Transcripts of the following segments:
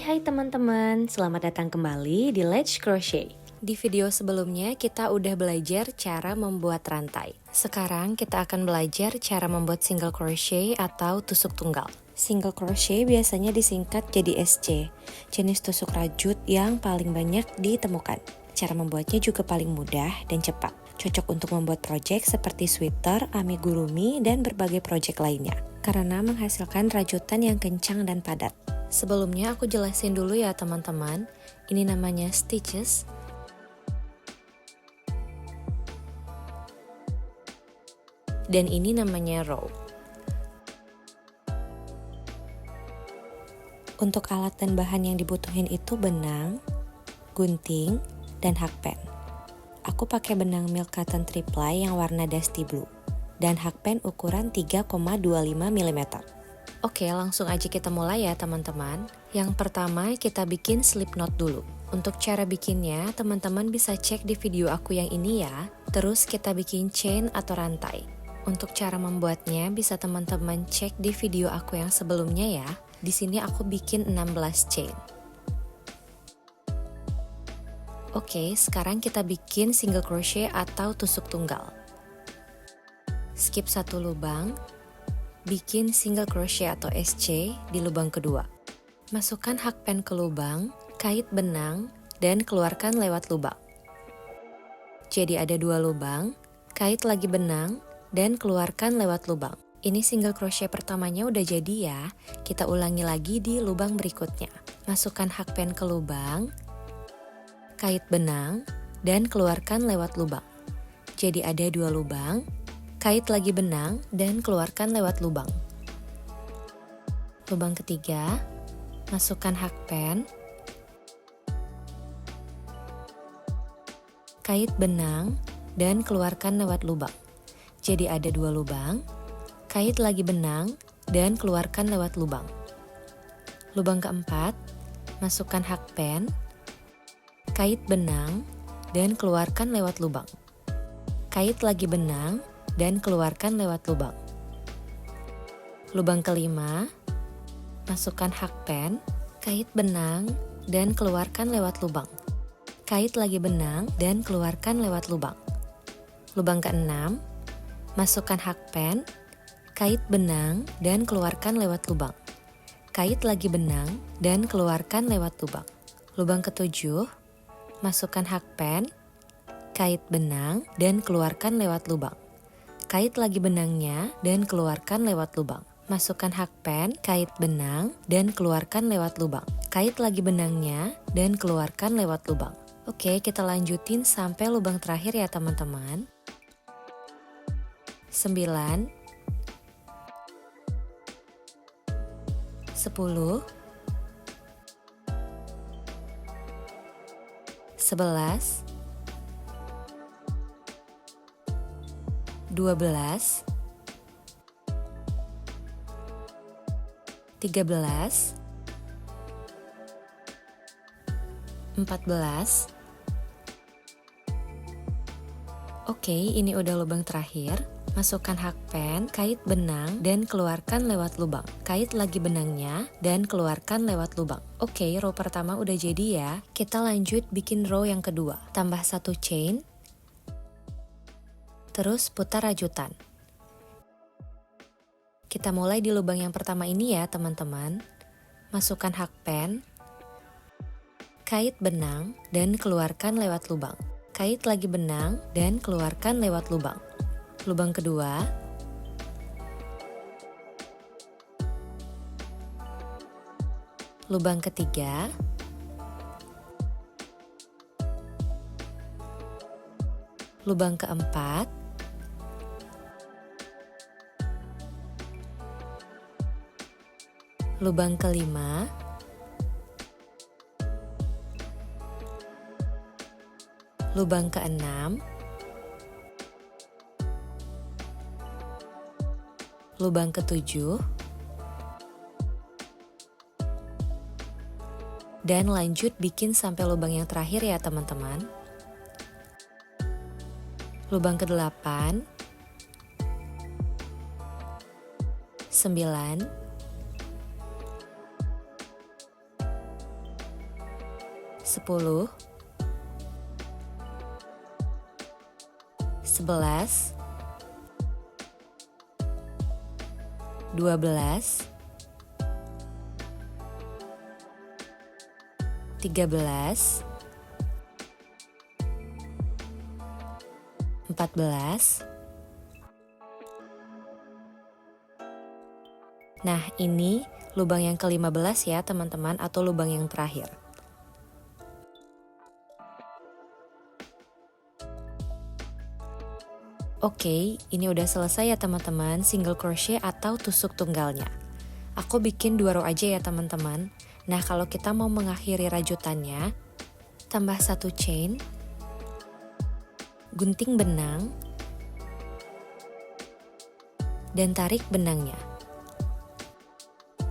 Hai teman-teman, selamat datang kembali di Let's Crochet. Di video sebelumnya kita udah belajar cara membuat rantai. Sekarang kita akan belajar cara membuat single crochet atau tusuk tunggal. Single crochet biasanya disingkat jadi SC, jenis tusuk rajut yang paling banyak ditemukan. Cara membuatnya juga paling mudah dan cepat. Cocok untuk membuat proyek seperti sweater, amigurumi, dan berbagai proyek lainnya. Karena menghasilkan rajutan yang kencang dan padat. Sebelumnya aku jelasin dulu ya teman-teman. Ini namanya stitches. Dan ini namanya row. Untuk alat dan bahan yang dibutuhin itu benang, gunting, dan hakpen. Aku pakai benang milk cotton 3-ply yang warna dusty blue dan hakpen ukuran 3,25 mm. Oke, langsung aja kita mulai ya teman-teman. Yang pertama kita bikin slip knot dulu. Untuk cara bikinnya, teman-teman bisa cek di video aku yang ini ya. Terus kita bikin chain atau rantai. Untuk cara membuatnya bisa teman-teman cek di video aku yang sebelumnya ya. Di sini aku bikin 16 chain. Oke, sekarang kita bikin single crochet atau tusuk tunggal. Skip satu lubang. Bikin single crochet atau SC di lubang kedua. Masukkan hakpen ke lubang, kait benang, dan keluarkan lewat lubang. Jadi ada 2 lubang, kait lagi benang, dan keluarkan lewat lubang. Ini single crochet pertamanya udah jadi ya, kita ulangi lagi di lubang berikutnya. Masukkan hakpen ke lubang, kait benang, dan keluarkan lewat lubang. Jadi ada 2 lubang, kait lagi benang, dan keluarkan lewat lubang. Lubang ketiga, masukkan hakpen, kait benang, dan keluarkan lewat lubang. Jadi ada 2 lubang, kait lagi benang, dan keluarkan lewat lubang. Lubang keempat, masukkan hakpen, kait benang, dan keluarkan lewat lubang. Kait lagi benang, dan keluarkan lewat lubang. Lubang kelima, masukkan hakpen, kait benang, dan keluarkan lewat lubang. Kait lagi benang, dan keluarkan lewat lubang. Lubang keenam, masukkan hakpen, kait benang, dan keluarkan lewat lubang. Kait lagi benang, dan keluarkan lewat lubang. Lubang ketujuh, masukkan hakpen, kait benang, dan keluarkan lewat lubang. Kait lagi benangnya dan keluarkan lewat lubang. Masukkan hakpen, kait benang, dan keluarkan lewat lubang. Kait lagi benangnya dan keluarkan lewat lubang. Oke, kita lanjutin sampai lubang terakhir ya teman-teman. 9, 10, 11, 12, 13, 14. Oke, ini udah lubang terakhir. Masukkan hakpen, kait benang, dan keluarkan lewat lubang. Kait lagi benangnya, dan keluarkan lewat lubang. Oke, row pertama udah jadi ya. Kita lanjut bikin row yang kedua. Tambah 1 chain. Terus putar rajutan. Kita mulai di lubang yang pertama ini ya teman-teman. Masukkan hakpen, kait benang, dan keluarkan lewat lubang. Kait lagi benang, dan keluarkan lewat lubang. Lubang kedua. Lubang ketiga. Lubang keempat. Lubang kelima, lubang keenam, lubang ketujuh, dan lanjut bikin sampai lubang yang terakhir ya teman-teman. Lubang ke-8, 9, 10, 11, 12, 13, 14. Nah, ini lubang yang ke-15 ya teman-teman, atau lubang yang terakhir. Oke, ini udah selesai ya teman-teman, single crochet atau tusuk tunggalnya. Aku bikin 2 row aja ya teman-teman. Nah, kalau kita mau mengakhiri rajutannya, tambah 1 chain, gunting benang, dan tarik benangnya.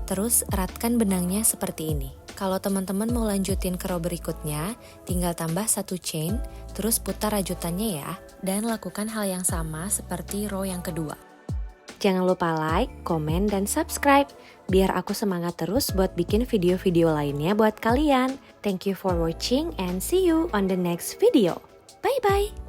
Terus eratkan benangnya seperti ini. Kalau teman-teman mau lanjutin ke row berikutnya, tinggal tambah 1 chain, terus putar rajutannya ya, dan lakukan hal yang sama seperti row yang kedua. Jangan lupa like, komen, dan subscribe, biar aku semangat terus buat bikin video-video lainnya buat kalian. Thank you for watching and see you on the next video. Bye-bye!